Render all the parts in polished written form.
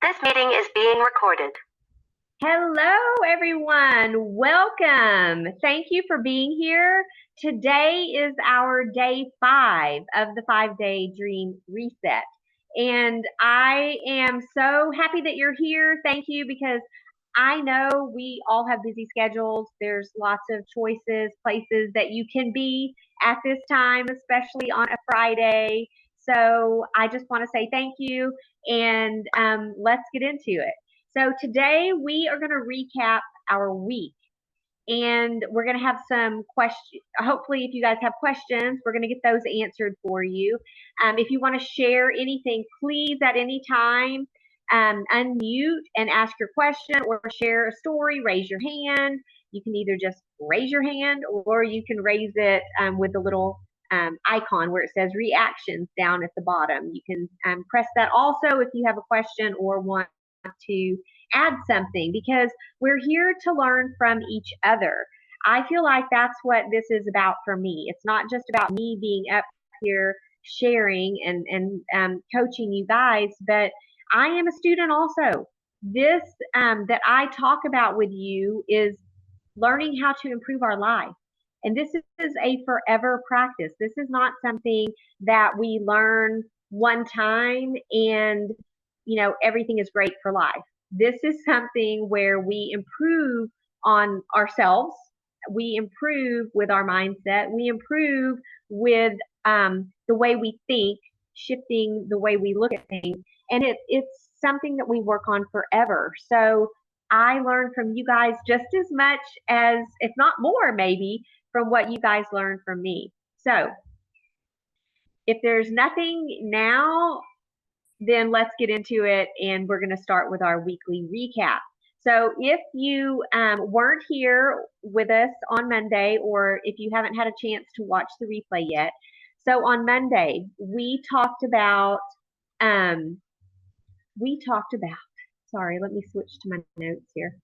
This meeting is being recorded. Hello, everyone. Welcome. Thank you for being here. Today is our day 5 of the 5-day dream reset. And I am so happy that you're here. Thank you because I know we all have busy schedules. There's lots of choices, places that you can be at this time, especially on a Friday. So I just want to say thank you and let's get into it. So today we are going to recap our week and we're going to have some questions. Hopefully, if you guys have questions, we're going to get those answered for you. If you want to share anything, please at any time unmute and ask your question or share a story, raise your hand. You can either just raise your hand or you can raise it with the little icon where it says reactions down at the bottom. You can press that also if you have a question or want to add something because we're here to learn from each other. I feel like that's what this is about for me. It's not just about me being up here sharing and coaching you guys, but I am a student also. This that I talk about with you is learning how to improve our life. And this is a forever practice. This is not something that we learn one time and everything is great for life. This is something where we improve on ourselves, we improve with our mindset, we improve with the way we think, shifting the way we look at things, and it's something that we work on forever. So I learn from you guys just as much as, if not more, maybe from what you guys learn from me. So if there's nothing now, then let's get into it. And we're going to start with our weekly recap. So if you weren't here with us on Monday, or if you haven't had a chance to watch the replay yet, so on Monday um, we talked about. Sorry, let me switch to my notes here.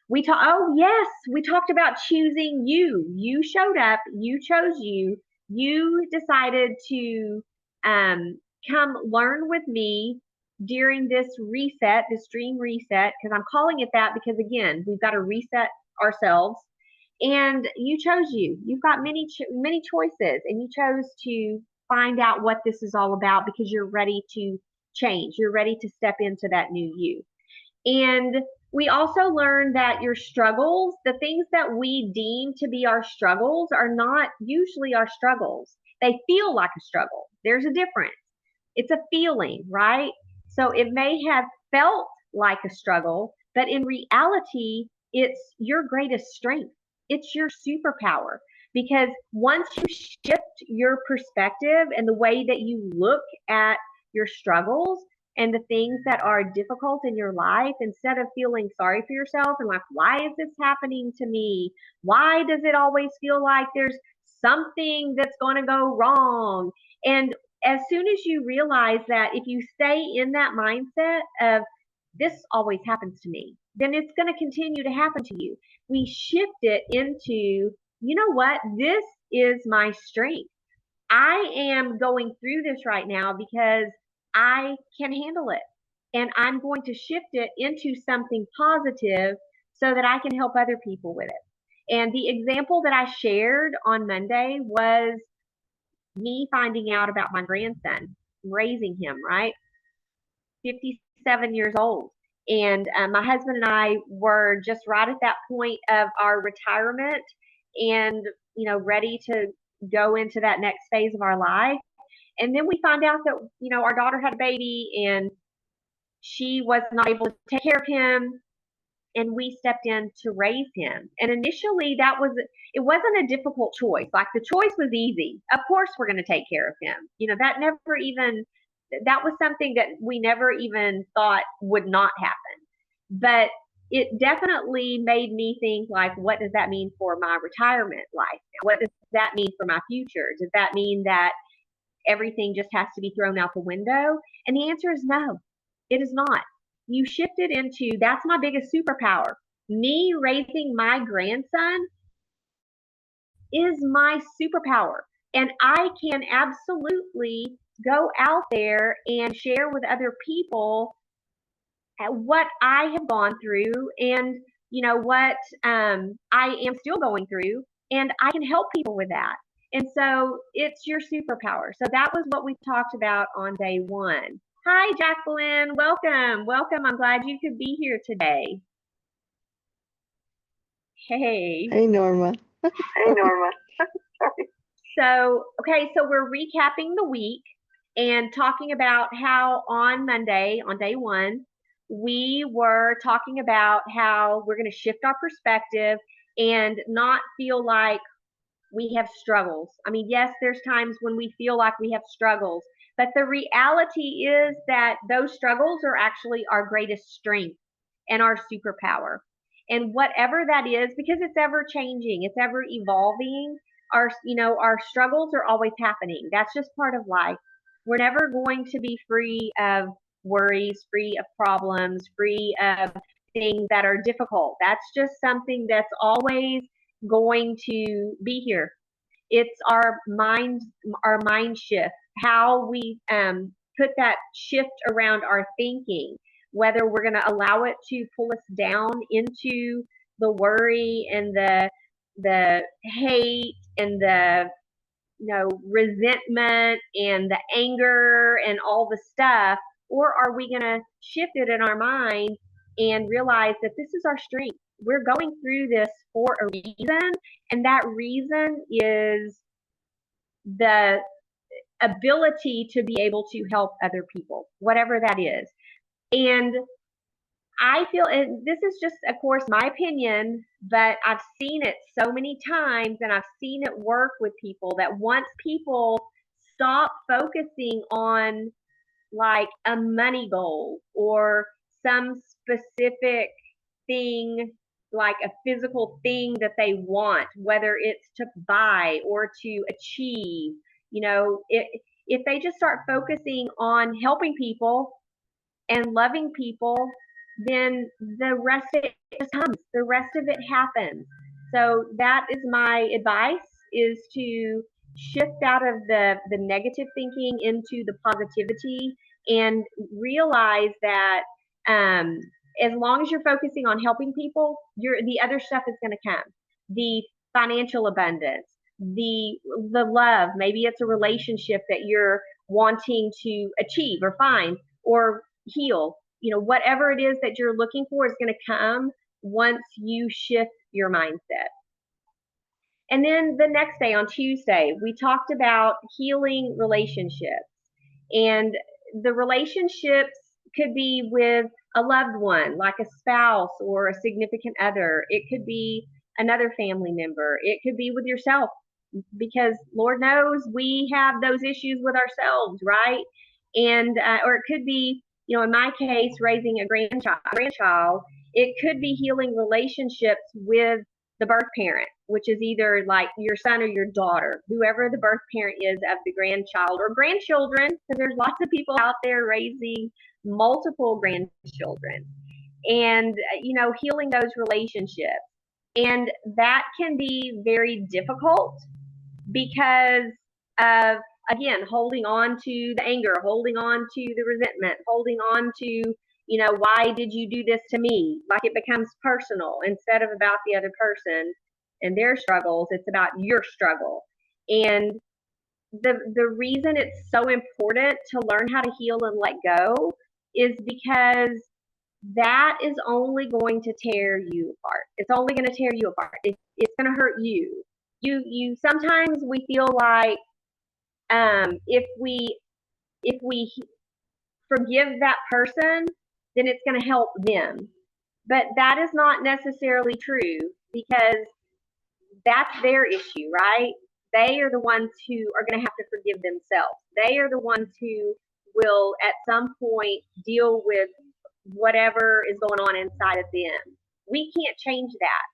Oh yes, we talked about choosing you. You showed up. You chose you. You decided to come learn with me during this reset, this dream reset, because I'm calling it that because again, we've got to reset ourselves. And you chose you. You've got many choices, and you chose to find out what this is all about because you're ready to change. You're ready to step into that new you. And we also learned that your struggles, the things that we deem to be our struggles, are not usually our struggles. They feel like a struggle. There's a difference. It's a feeling, right? So it may have felt like a struggle, but in reality, it's your greatest strength. It's your superpower. Because once you shift your perspective and the way that you look at your struggles, and the things that are difficult in your life, instead of feeling sorry for yourself and like, why is this happening to me? Why does it always feel like there's something that's going to go wrong? And as soon as you realize that if you stay in that mindset of this always happens to me, then it's going to continue to happen to you. We shift it into, you know what? This is my strength. I am going through this right now because I can handle it. And I'm going to shift it into something positive so that I can help other people with it. And the example that I shared on Monday was me finding out about my grandson, raising him, right? 57 years old. And my husband and I were just right at that point of our retirement and, ready to go into that next phase of our life. And then we found out that, our daughter had a baby and she was not able to take care of him. And we stepped in to raise him. And initially it wasn't a difficult choice. Like the choice was easy. Of course we're going to take care of him. That was something that we never even thought would not happen. But it definitely made me think like, what does that mean for my retirement life? What does that mean for my future? Does that mean that everything just has to be thrown out the window? And the answer is no, it is not. You shifted into that's my biggest superpower. Me raising my grandson is my superpower. And I can absolutely go out there and share with other people what I have gone through, and what I am still going through, and I can help people with that. And so it's your superpower. So that was what we talked about on day one. Hi, Jacqueline. Welcome. Welcome. I'm glad you could be here today. Hey. Hey Norma. Hey, Norma. So, okay, so we're recapping the week and talking about how on Monday, on day one, we were talking about how we're going to shift our perspective and not feel like we have struggles. I mean, yes, there's times when we feel like we have struggles, but the reality is that those struggles are actually our greatest strength and our superpower. And whatever that is, because it's ever changing, it's ever evolving, our struggles are always happening. That's just part of life. We're never going to be free of worries, free of problems, free of things that are difficult. That's just something that's always going to be here. It's our mind shift, how we put that shift around our thinking, whether we're going to allow it to pull us down into the worry and the hate and the resentment and the anger and all the stuff, or are we going to shift it in our mind and realize that this is our strength? We're going through this for a reason, and that reason is the ability to be able to help other people, whatever that is. And I feel, and this is just, of course, my opinion, but I've seen it so many times and I've seen it work with people that once people stop focusing on like a money goal or some specific thing, like a physical thing that they want, whether it's to buy or to achieve, if they just start focusing on helping people and loving people, then the rest of it just comes. The rest of it happens. So that is my advice: is to shift out of the negative thinking into the positivity, and realize that um, as long as you're focusing on helping people, the other stuff is going to come. The financial abundance, the love. Maybe it's a relationship that you're wanting to achieve or find or heal. Whatever it is that you're looking for is going to come once you shift your mindset. And then the next day, on Tuesday, we talked about healing relationships. And the relationships could be with a loved one, like a spouse or a significant other. It could be another family member. It could be with yourself, because Lord knows we have those issues with ourselves, right? And or it could be, in my case, raising a grandchild. It could be healing relationships with the birth parent, which is either like your son or your daughter, whoever the birth parent is of the grandchild or grandchildren, because there's lots of people out there raising multiple grandchildren, and healing those relationships. And that can be very difficult because of, again, holding on to the anger, holding on to the resentment, holding on to, why did you do this to me? Like it becomes personal instead of about the other person and their struggles. It's about your struggle. And the reason it's so important to learn how to heal and let go is because that is only going to tear you apart. It's only going to tear you apart. It's going to hurt you. You sometimes we feel like if we forgive that person, then it's going to help them. But that is not necessarily true, because that's their issue, right? They are the ones who are going to have to forgive themselves. They are the ones who will at some point deal with whatever is going on inside of them. We can't change that.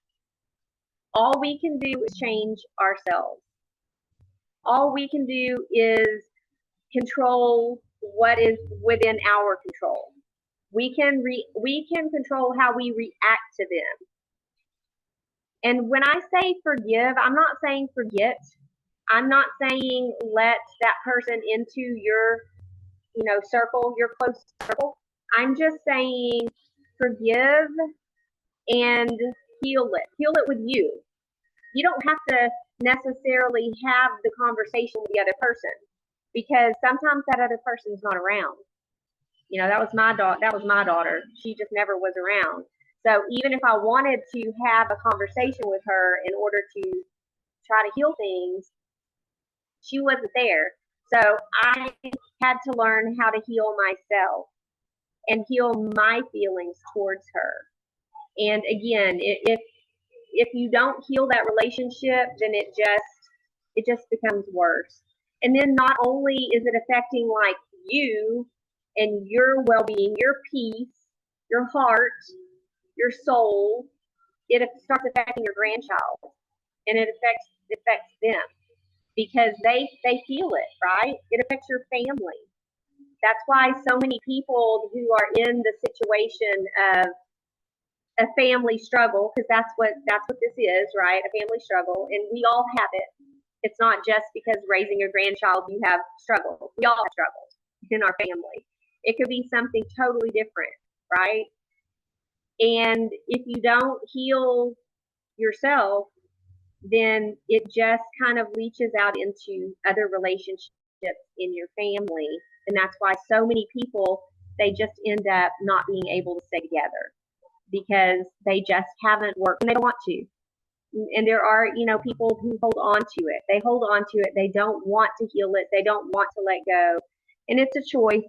All we can do is change ourselves. All we can do is control what is within our control. We can control how we react to them. And when I say forgive, I'm not saying forget. I'm not saying let that person into your, circle, your close circle. I'm just saying forgive and heal it. Heal it with you. You don't have to necessarily have the conversation with the other person because sometimes that other person's not around. That was my daughter. That was my daughter. She just never was around. So even if I wanted to have a conversation with her in order to try to heal things, she wasn't there. So I had to learn how to heal myself and heal my feelings towards her. And again, if you don't heal that relationship, then it just becomes worse. And then not only is it affecting like you and your well-being, your peace, your heart, your soul, it starts affecting your grandchild, and it affects them because they feel it, right? It affects your family. That's why so many people who are in the situation of a family struggle, because that's what this is, right? A family struggle, and we all have it. It's not just because raising a grandchild you have struggles. We all have struggles in our family. It could be something totally different, right? And if you don't heal yourself, then it just kind of leaches out into other relationships in your family. And that's why so many people, they just end up not being able to stay together because they just haven't worked and they don't want to. And there are, people who hold on to it. They hold on to it. They don't want to heal it. They don't want to let go. And it's a choice.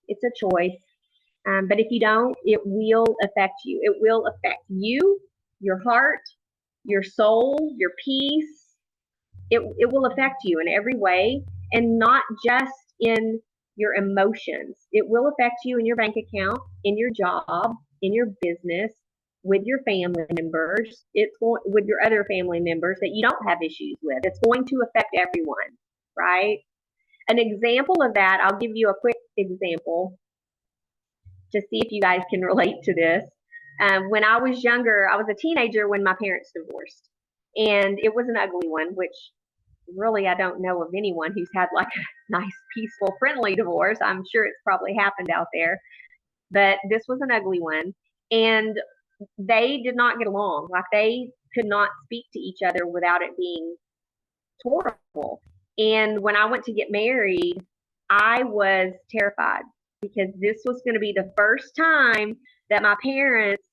It's a choice. But if you don't, it will affect you. It will affect you, your heart, your soul, your peace. It will affect you in every way, and not just in your emotions. It will affect you in your bank account, in your job, in your business, with your family members. With your other family members that you don't have issues with. It's going to affect everyone, right? An example of that, I'll give you a quick example to see if you guys can relate to this. When I was younger, I was a teenager when my parents divorced, and it was an ugly one, which really I don't know of anyone who's had like a nice, peaceful, friendly divorce. I'm sure it's probably happened out there, but this was an ugly one. And they did not get along. Like they could not speak to each other without it being horrible. And when I went to get married, I was terrified because this was going to be the first time that my parents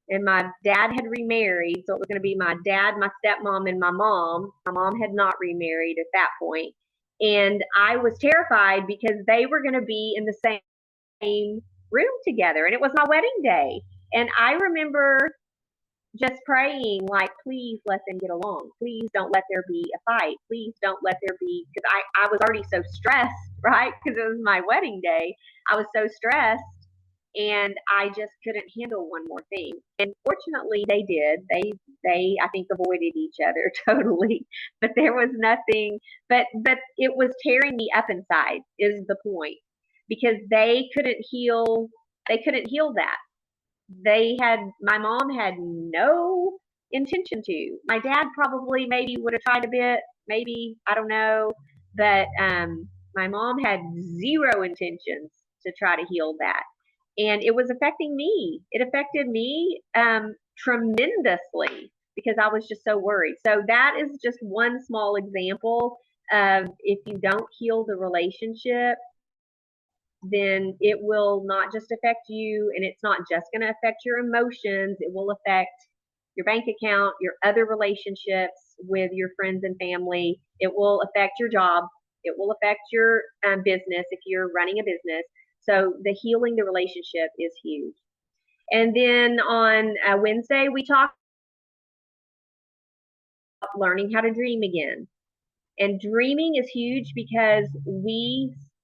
and my dad had remarried. So it was going to be my dad, my stepmom, and my mom. My mom had not remarried at that point. And I was terrified because they were going to be in the same room together. And it was my wedding day. And I remember just praying, like, please let them get along. Please don't let there be a fight. Please don't let there be, because I was already so stressed, right? Because it was my wedding day. I was so stressed and I just couldn't handle one more thing. And fortunately, they did. They I think avoided each other totally. But there was nothing. But it was tearing me up inside. Is the point because they couldn't heal. They couldn't heal that. My mom had no intention to. My dad probably maybe would have tried a bit. Maybe I don't know. But my mom had zero intentions to try to heal that, and it was affecting me. It affected me tremendously because I was just so worried. So that is just one small example of if you don't heal the relationship, then it will not just affect you, and it's not just going to affect your emotions. It will affect your bank account, your other relationships with your friends and family. It will affect your job. It will affect your business if you're running a business. So the healing the relationship is huge. And then on Wednesday, we talked about learning how to dream again. And dreaming is huge because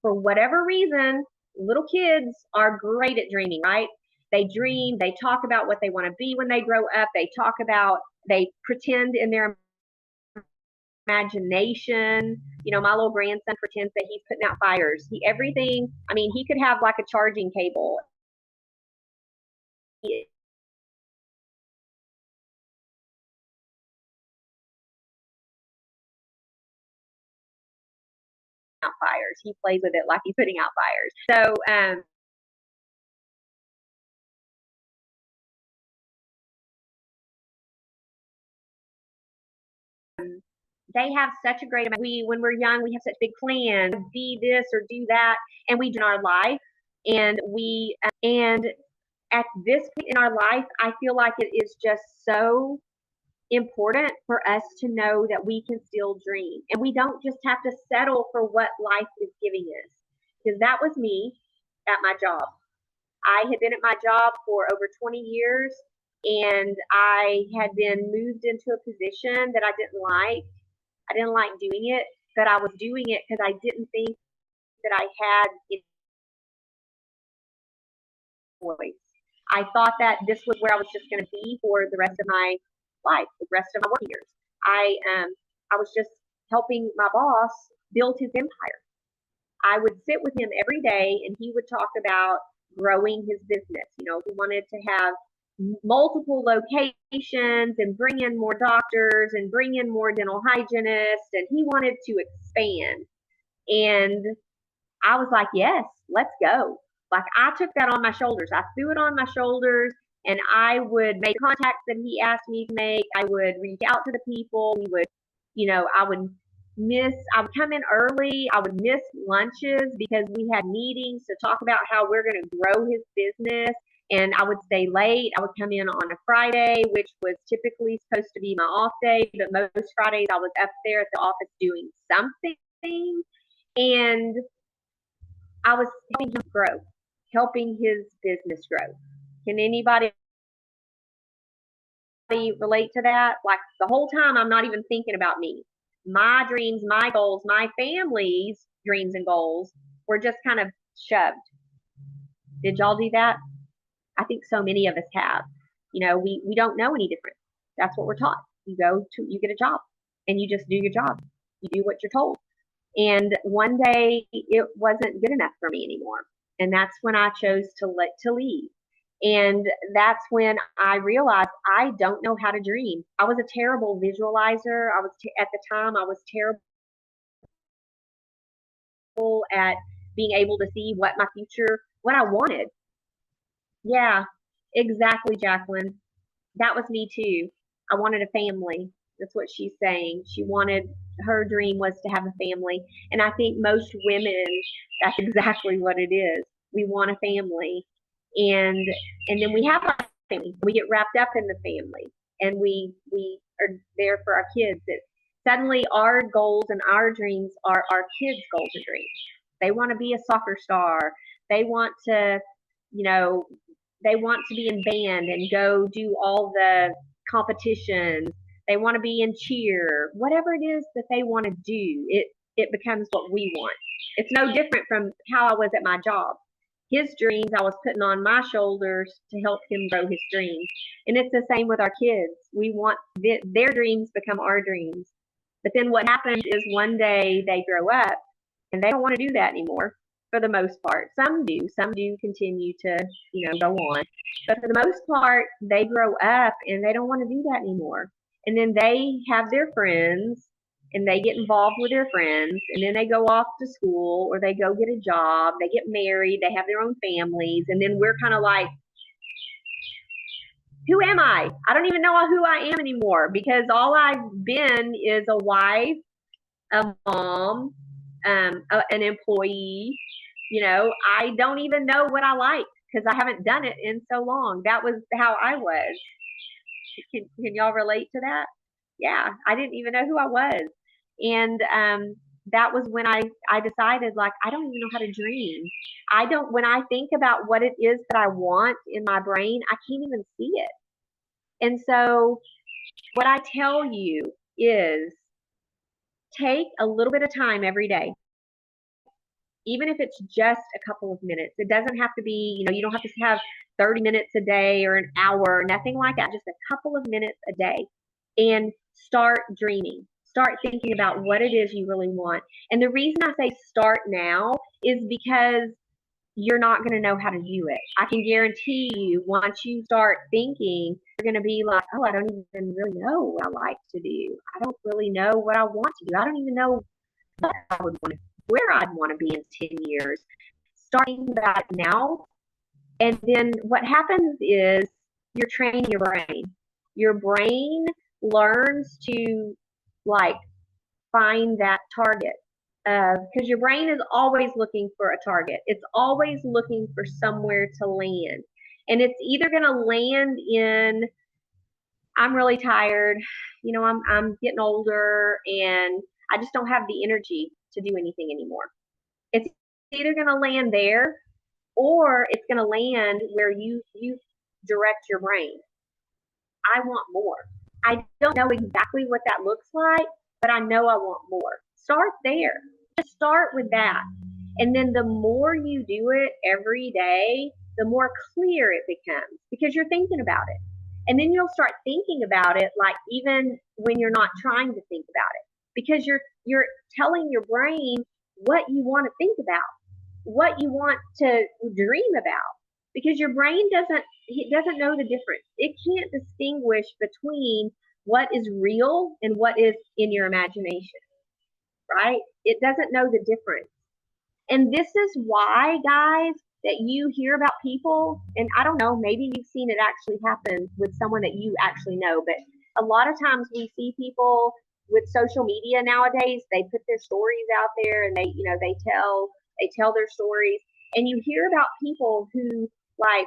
for whatever reason, little kids are great at dreaming, right? They dream, they talk about what they want to be when they grow up, they pretend in their imagination. My little grandson pretends that he's putting out fires. He could have like a charging cable. Out fires. He plays with it like he's putting out fires. So they have such a great amount. When we're young, we have such big plans, be this or do that, and we do in our life. And at this point in our life, I feel like it is just so important for us to know that we can still dream and we don't just have to settle for what life is giving us. Because that was me at my job. I had been at my job for over 20 years and I had been moved into a position that I didn't like. I didn't like doing it, but I was doing it because I didn't think that I had a voice. I thought that this was where I was just going to be for the rest of my life, the rest of my working years. I um I was just helping my boss build his empire. I would sit with him every day and he would talk about growing his business. He wanted to have multiple locations and bring in more doctors and bring in more dental hygienists and he wanted to expand. And I was like, yes, let's go. Like I took that on my shoulders. I threw it on my shoulders and I would make contacts that he asked me to make. I would reach out to the people. I would I would come in early. I would miss lunches because we had meetings to talk about how we're going to grow his business. And I would stay late. I would come in on a Friday, which was typically supposed to be my off day, but most Fridays I was up there at the office doing something. And I was helping him grow, helping his business grow. Can anybody relate to that? Like the whole time, I'm not even thinking about me. My dreams, my goals, my family's dreams and goals were just kind of shoved. Did y'all do that? I think so many of us have. We don't know any different. That's what we're taught. You get a job and you just do your job. You do what you're told. And one day it wasn't good enough for me anymore. And that's when I chose to leave. And that's when I realized I don't know how to dream. I was a terrible visualizer. At the time I was terrible at being able to see what I wanted. Yeah, exactly, Jacqueline. That was me too. I wanted a family. That's what she's saying. Her dream was to have a family. And I think most women, that's exactly what it is. We want a family. And and then we have our family. We get wrapped up in the family and we are there for our kids. Suddenly our goals and our dreams are our kids' goals and dreams. They want to be a soccer star. They want to, you know, they want to be in band and go do all the competitions. They want to be in cheer. Whatever it is that they want to do, it becomes what we want. It's no different from how I was at my job. His dreams I was putting on my shoulders to help him grow his dreams. And it's the same with our kids. We want their dreams become our dreams. But then what happens is one day they grow up and they don't want to do that anymore for the most part. Some do. Some do continue to, go on. But for the most part, they grow up and they don't want to do that anymore. And then they have their friends and they get involved with their friends and then they go off to school or they go get a job, they get married, they have their own families, and then we're kind of like, who am I? I don't even know who I am anymore because all I've been is a wife, a mom, an employee. I don't even know what I like because I haven't done it in so long. That was how I was. Can y'all relate to that? Yeah, I didn't even know who I was. And that was when I decided, like, I don't even know how to dream. When I think about what it is that I want in my brain, I can't even see it. And so, what I tell you is take a little bit of time every day, even if it's just a couple of minutes. It doesn't have to be, you don't have to have 30 minutes a day or an hour, nothing like that, just a couple of minutes a day. And start dreaming. Start thinking about what it is you really want. And the reason I say start now is because you're not going to know how to do it. I can guarantee you, once you start thinking, you're going to be like, oh, I don't even really know what I like to do. I don't really know what I want to do. I don't even know what I would want to, where I'd want to be in 10 years. Starting that now. And then what happens is you're training your brain. Your brain learns to, like, find that target. Because your brain is always looking for a target. It's always looking for somewhere to land. And it's either going to land in, I'm really tired, I'm getting older and I just don't have the energy to do anything anymore. It's either going to land there, or it's going to land where you direct your brain. I want more. I don't know exactly what that looks like, but I know I want more. Start there. Just start with that. And then the more you do it every day, the more clear it becomes because you're thinking about it. And then you'll start thinking about it like even when you're not trying to think about it, because you're telling your brain what you want to think about, what you want to dream about, because your brain doesn't know the difference. It can't distinguish between what is real and what is in your imagination, right? It doesn't know the difference. And this is why, guys, that you hear about people, and I don't know, maybe you've seen it actually happen with someone that you actually know, but a lot of times we see people with social media nowadays, they put their stories out there and they tell their stories, and you hear about people who like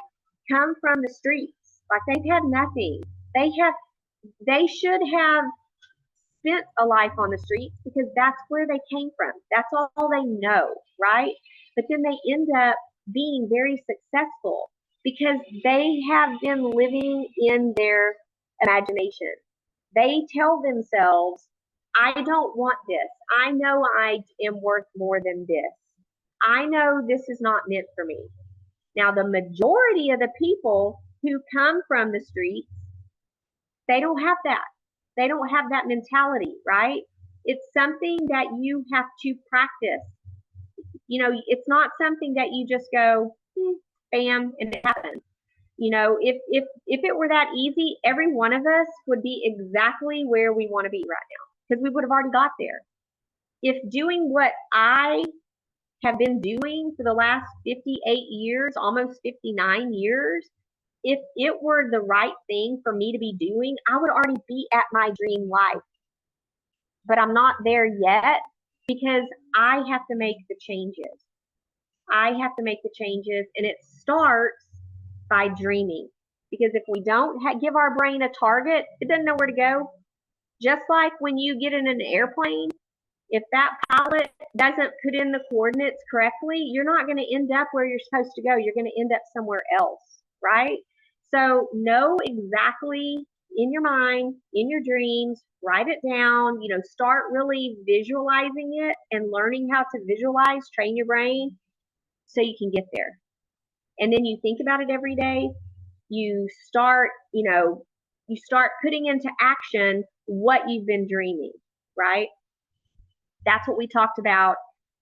come from the streets, like they've had nothing. They should have spent a life on the streets because that's where they came from. That's all they know, right? But then they end up being very successful because they have been living in their imagination. They tell themselves, I don't want this. I know I am worth more than this. I know this is not meant for me. Now, the majority of the people who come from the streets, they don't have that. They don't have that mentality, right? It's something that you have to practice. It's not something that you just go, bam, and it happens. If it were that easy, every one of us would be exactly where we want to be right now because we would have already got there. If doing what I have been doing for the last 58 years, almost 59 years, if it were the right thing for me to be doing, I would already be at my dream life. But I'm not there yet because I have to make the changes. I have to make the changes, and it starts by dreaming. Because if we don't give our brain a target, it doesn't know where to go. Just like when you get in an airplane, if that pilot doesn't put in the coordinates correctly, you're not going to end up where you're supposed to go. You're going to end up somewhere else, right? So know exactly in your mind, in your dreams, write it down, start really visualizing it and learning how to visualize, train your brain so you can get there. And then you think about it every day. You start putting into action what you've been dreaming, right? That's what we talked about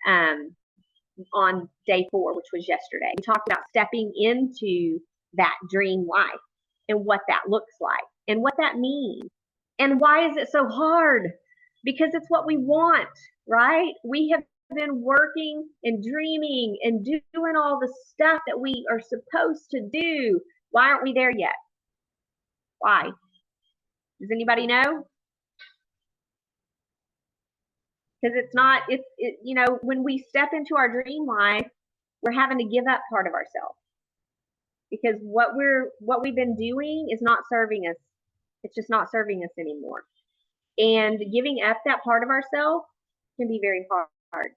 on day 4, which was yesterday. We talked about stepping into that dream life and what that looks like and what that means. And why is it so hard? Because it's what we want, right? We have been working and dreaming and doing all the stuff that we are supposed to do. Why aren't we there yet? Why? Does anybody know? Because when we step into our dream life, we're having to give up part of ourselves because what we've been doing is not serving us. It's just not serving us anymore. And giving up that part of ourselves can be very hard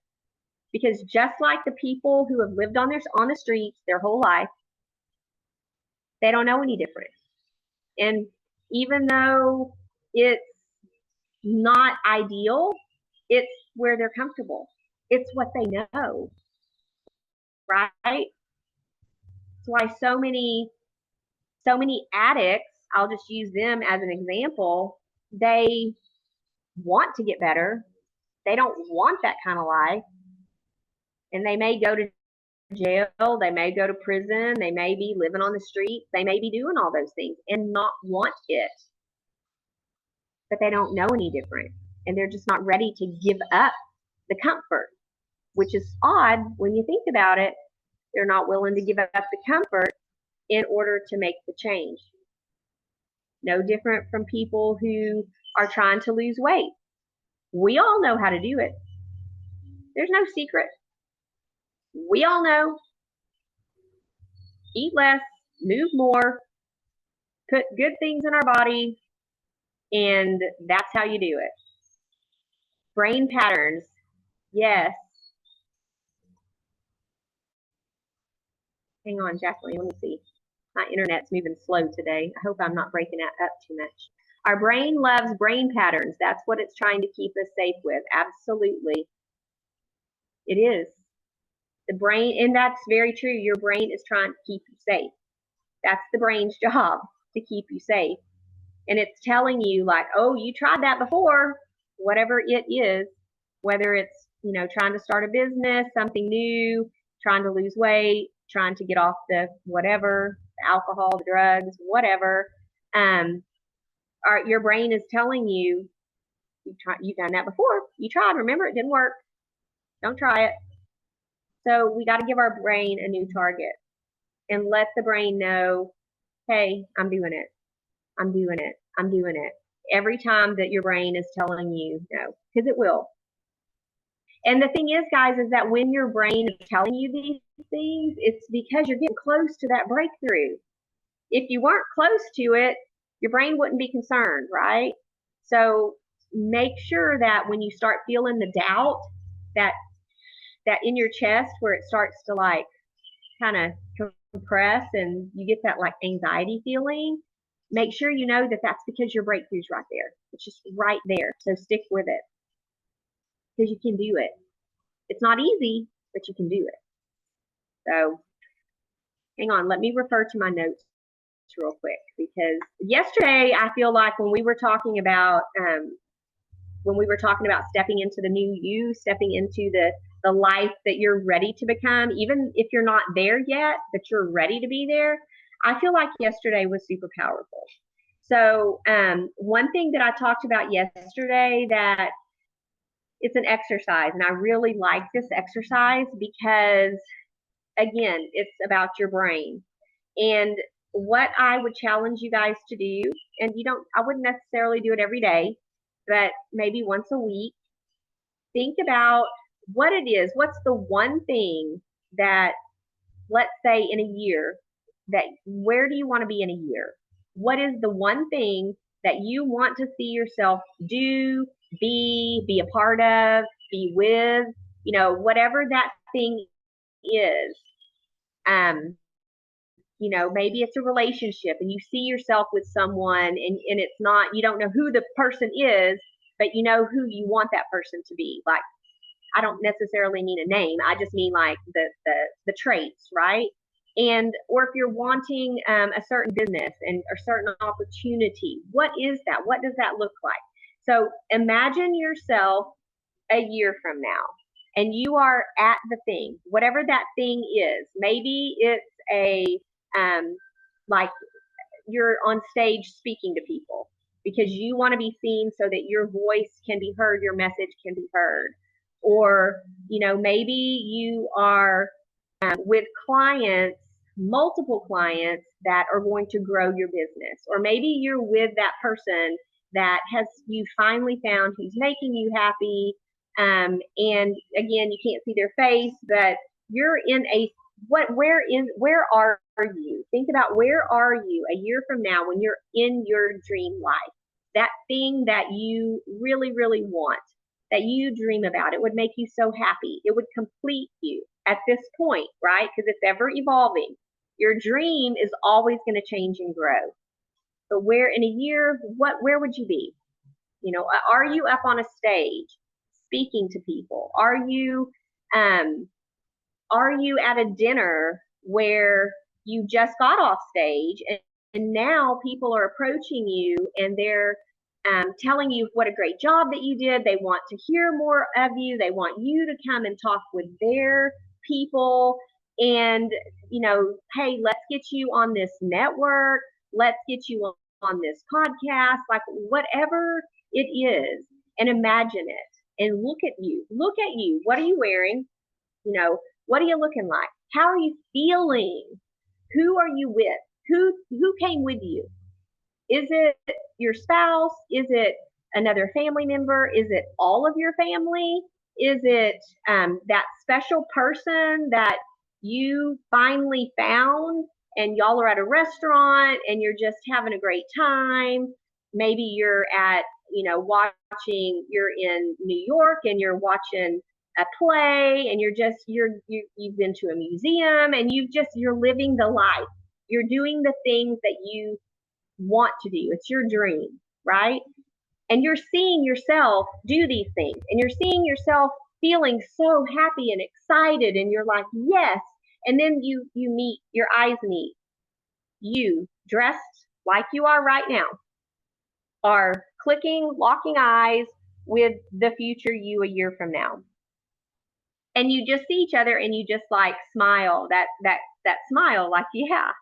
because just like the people who have lived on the streets their whole life, they don't know any different. And even though it's not ideal, it's where they're comfortable. It's what they know, right? That's why so many addicts, I'll just use them as an example, they want to get better. They don't want that kind of life. And they may go to jail, they may go to prison, they may be living on the street, they may be doing all those things and not want it. But they don't know any different. And they're just not ready to give up the comfort, which is odd when you think about it. They're not willing to give up the comfort in order to make the change. No different from people who are trying to lose weight. We all know how to do it. There's no secret. We all know. Eat less, move more, put good things in our body, and that's how you do it. Brain patterns. Yes. Hang on, Jacqueline. Let me see. My internet's moving slow today. I hope I'm not breaking it up too much. Our brain loves brain patterns. That's what it's trying to keep us safe with. Absolutely. It is. The brain, and that's very true. Your brain is trying to keep you safe. That's the brain's job, to keep you safe. And it's telling you, like, oh, you tried that before, whatever it is, whether it's, trying to start a business, something new, trying to lose weight, trying to get off the whatever, the alcohol, the drugs, whatever. Your brain is telling you, you've done that before. You tried, remember, it didn't work. Don't try it. So we got to give our brain a new target and let the brain know, hey, I'm doing it. I'm doing it. I'm doing it. Every time that your brain is telling you no, because it will. And the thing is, guys, is that when your brain is telling you these things, it's because you're getting close to that breakthrough. If you weren't close to it, your brain wouldn't be concerned, right? So make sure that when you start feeling the doubt, that in your chest where it starts to like kind of compress and you get that like anxiety feeling, make sure you know that that's because your breakthrough's right there. It's just right there. So stick with it because you can do it. It's not easy, but you can do it. So hang on, let me refer to my notes real quick because yesterday I feel like when we were talking about stepping into the new you, stepping into the life that you're ready to become, even if you're not there yet, but you're ready to be there. I feel like yesterday was super powerful. So one thing that I talked about yesterday, that it's an exercise, and I really like this exercise because, again, it's about your brain. And what I would challenge you guys to do, and I wouldn't necessarily do it every day, but maybe once a week, think about what it is. What's the one thing that, let's say in a year, where do you want to be in a year? What is the one thing that you want to see yourself do, be a part of, be with, whatever that thing is. Maybe it's a relationship and you see yourself with someone and it's not, you don't know who the person is, but you know who you want that person to be. Like, I don't necessarily mean a name. I just mean like the traits, right? Or if you're wanting a certain business and a certain opportunity, what is that? What does that look like? So imagine yourself a year from now and you are at the thing, whatever that thing is. Maybe it's like you're on stage speaking to people because you want to be seen so that your voice can be heard, your message can be heard. Or, maybe you are with clients, multiple clients that are going to grow your business. Or maybe you're with that person that you finally found who's making you happy. And again, you can't see their face, but you're in where are you? Think about, where are you a year from now when you're in your dream life? That thing that you really, really want, that you dream about. It would make you so happy. It would complete you at this point, right? Because it's ever evolving. Your dream is always going to change and grow. But where in a year, where would you be? Are you up on a stage speaking to people? Are you at a dinner where you just got off stage and now people are approaching you and they're telling you what a great job that you did. They want to hear more of you. They want you to come and talk with their people. And, hey, let's get you on this network. Let's get you on this podcast, like whatever it is. And imagine it and look at you. Look at you. What are you wearing? What are you looking like? How are you feeling? Who are you with? Who came with you? Is it your spouse? Is it another family member? Is it all of your family? Is it that special person that you finally found and y'all are at a restaurant and you're just having a great time? Maybe you're at, you're in New York and you're watching a play and you've been to a museum and you're living the life. You're doing the things that you want to do. It's your dream, right? And you're seeing yourself do these things and you're seeing yourself feeling so happy and excited and you're like, yes. And then your eyes meet. You, dressed like you are right now, are locking eyes with the future you a year from now. And you just see each other and you just like smile, that smile, like, yeah.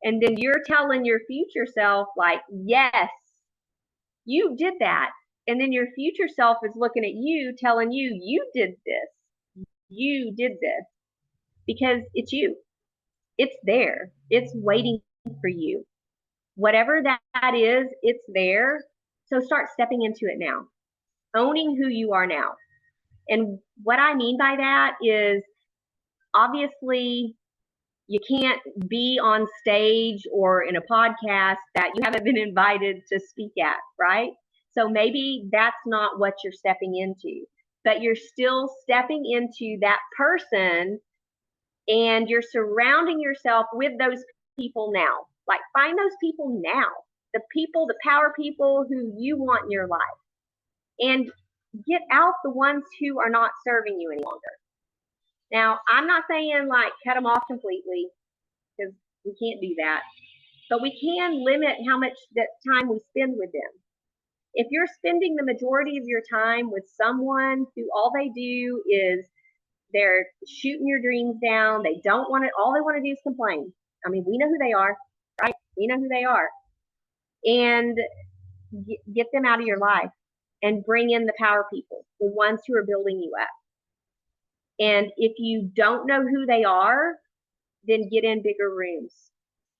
And then you're telling your future self, like, yes, you did that. And then your future self is looking at you, telling you, you did this. You did this because it's you. It's there. It's waiting for you. Whatever that is, it's there. So start stepping into it now, owning who you are now. And what I mean by that is obviously you can't be on stage or in a podcast that you haven't been invited to speak at, right? So maybe that's not what you're stepping into, but you're still stepping into that person and you're surrounding yourself with those people now. Like find those people now, the power people who you want in your life, and get out the ones who are not serving you any longer. Now, I'm not saying like cut them off completely because we can't do that, but we can limit how much that time we spend with them. If you're spending the majority of your time with someone who all they do is they're shooting your dreams down, they don't want it, all they want to do is complain. I mean, we know who they are, right? We know who they are. And get them out of your life and bring in the power people, the ones who are building you up. And if you don't know who they are, then get in bigger rooms.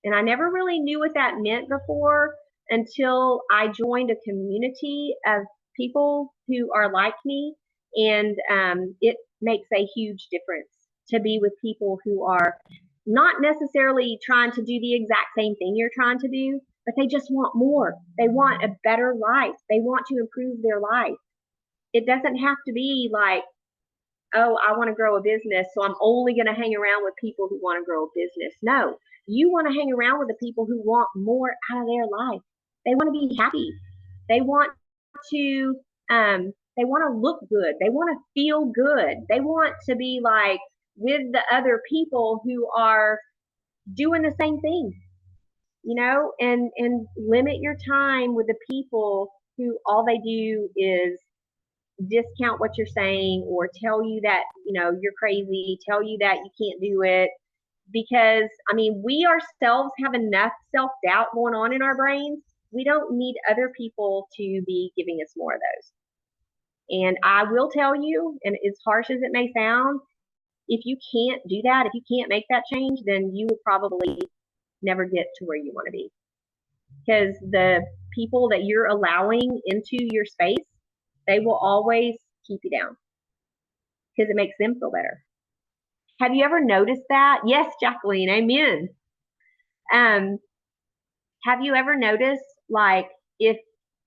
And I never really knew what that meant before until I joined a community of people who are like me. And it makes a huge difference to be with people who are not necessarily trying to do the exact same thing you're trying to do, but they just want more. They want a better life. They want to improve their life. It doesn't have to be like, oh, I want to grow a business, so I'm only going to hang around with people who want to grow a business. No, you want to hang around with the people who want more out of their life. They want to be happy. They want to they want to look good. They want to feel good. They want to be like with the other people who are doing the same thing, and limit your time with the people who all they do is discount what you're saying or tell you that you're crazy, tell you that you can't do it. Because I mean, we ourselves have enough self-doubt going on in our brains. We don't need other people to be giving us more of those. And I will tell you, and as harsh as it may sound, if you can't do that, if you can't make that change, then you will probably never get to where you want to be, because the people that you're allowing into your space, they will always keep you down because it makes them feel better. Have you ever noticed that? Yes, Jacqueline, amen. Um, have you ever noticed, like, if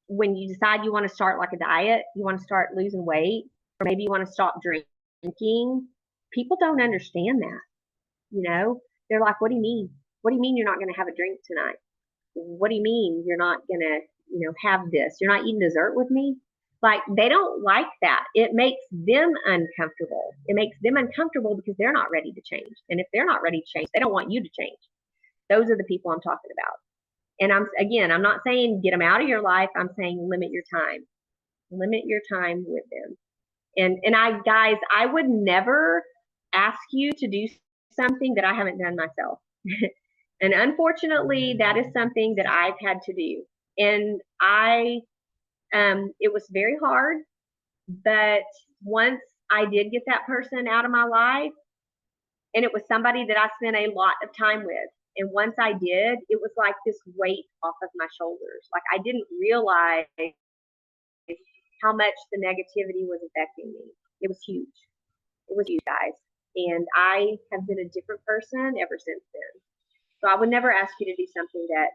when you decide you want to start like a diet, you want to start losing weight, or maybe you want to stop drinking, people don't understand that. They're like, what do you mean? What do you mean you're not going to have a drink tonight? What do you mean you're not going to, have this? You're not eating dessert with me? Like, they don't like that. It makes them uncomfortable. It makes them uncomfortable because they're not ready to change. And if they're not ready to change, they don't want you to change. Those are the people I'm talking about. And I'm not saying get them out of your life. I'm saying limit your time. Limit your time with them. And guys, I would never ask you to do something that I haven't done myself. And unfortunately, that is something that I've had to do. And it was very hard, but once I did get that person out of my life, and it was somebody that I spent a lot of time with, and once I did, it was like this weight off of my shoulders. Like I didn't realize how much the negativity was affecting me. It was huge. It was huge, guys. And I have been a different person ever since then. So I would never ask you to do something that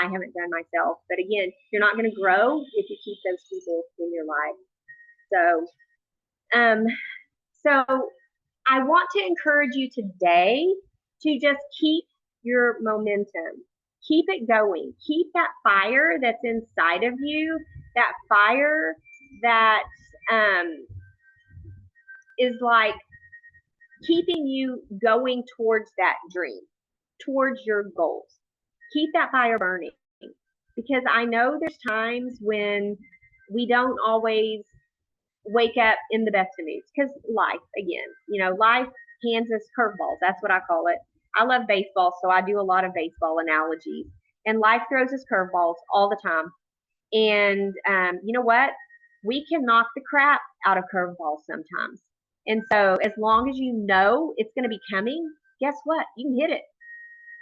I haven't done myself. But again, you're not going to grow if you keep those people in your life. So I want to encourage you today to just keep your momentum. Keep it going. Keep that fire that's inside of you, that fire that is like keeping you going towards that dream, towards your goals. Keep that fire burning, because I know there's times when we don't always wake up in the best of moods, because life, again, life hands us curveballs. That's what I call it. I love baseball, so I do a lot of baseball analogies. And life throws us curveballs all the time. And you know what? We can knock the crap out of curveballs sometimes. And so as long as you know it's going to be coming, guess what? You can hit it.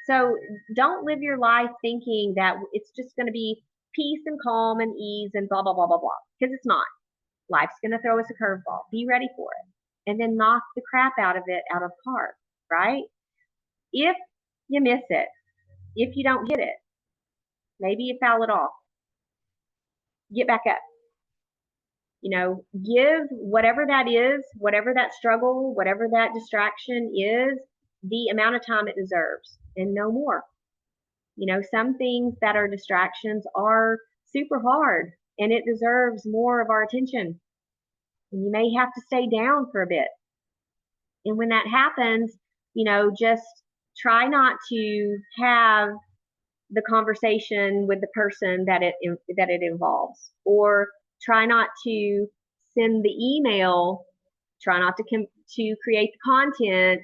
So don't live your life thinking that it's just going to be peace and calm and ease and blah, blah, blah, blah, blah. Because it's not. Life's going to throw us a curveball. Be ready for it. And then knock the crap out of it out of the park, right? If you miss it, if you don't hit it, maybe you foul it off. Get back up. Give whatever that is, whatever that struggle, whatever that distraction is, the amount of time it deserves and no more. Some things that are distractions are super hard and it deserves more of our attention. And you may have to stay down for a bit. And when that happens, just try not to have the conversation with the person that it involves, or try not to send the email, try not to create the content.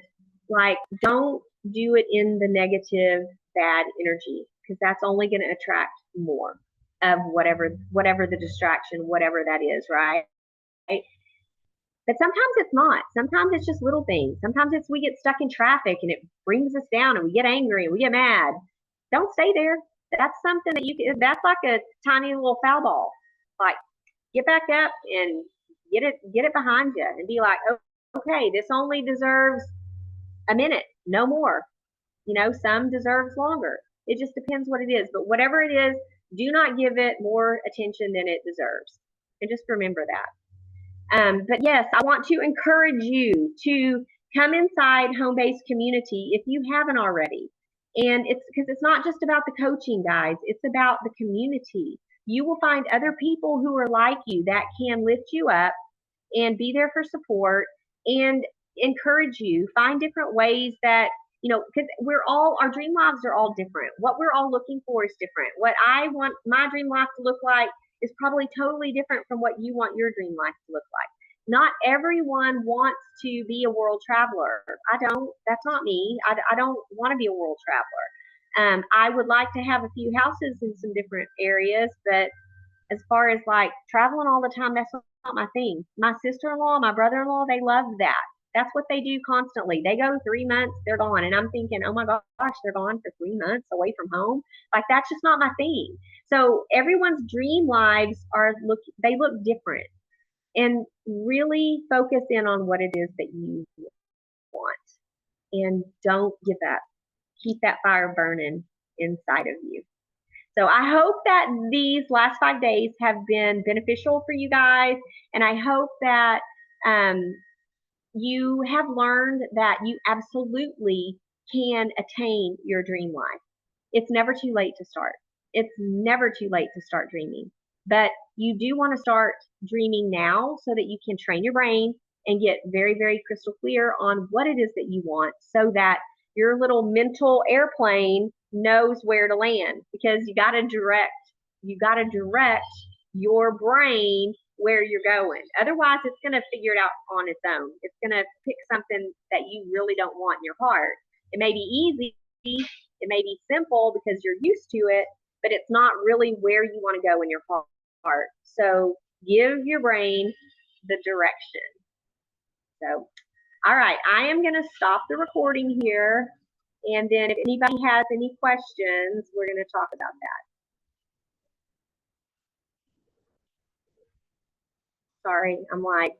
Like, don't do it in the negative, bad energy, because that's only going to attract more of whatever the distraction, whatever that is, right? But sometimes it's not. Sometimes it's just little things. Sometimes it's we get stuck in traffic and it brings us down and we get angry and we get mad. Don't stay there. That's something that's like a tiny little foul ball. Like, get back up and get it behind you and be like, oh, okay, this only deserves a minute, no more. Some deserves longer. It just depends what it is. But whatever it is, do not give it more attention than it deserves. And just remember that. But yes, I want to encourage you to come inside Home Base Community if you haven't already. And it's because it's not just about the coaching, guys. It's about the community. You will find other people who are like you that can lift you up and be there for support and encourage you. Find different ways that, because our dream lives are all different. What we're all looking for is different. What I want my dream life to look like is probably totally different from what you want your dream life to look like. Not everyone wants to be a world traveler. I don't. That's not me. I don't want to be a world traveler. I would like to have a few houses in some different areas, but as far as like traveling all the time, that's not my thing. My sister-in-law, my brother-in-law, they love that. That's what they do constantly. They go 3 months, they're gone. And I'm thinking, oh my gosh, they're gone for 3 months away from home. Like, that's just not my thing. So everyone's dream lives they look different. And really focus in on what it is that you want. And don't give up. Keep that fire burning inside of you. So I hope that these last 5 days have been beneficial for you guys. And I hope that you have learned that you absolutely can attain your dream life. It's never too late to start. It's never too late to start dreaming. But you do want to start dreaming now so that you can train your brain and get very, very crystal clear on what it is that you want, so that your little mental airplane knows where to land, because you got to direct your brain where you're going. Otherwise, it's going to figure it out on its own. It's going to pick something that you really don't want in your heart. It may be easy, it may be simple because you're used to it, but it's not really where you want to go in your heart. So give your brain the direction. So, all right, I am going to stop the recording here. And then if anybody has any questions, we're going to talk about that. Sorry. I'm like,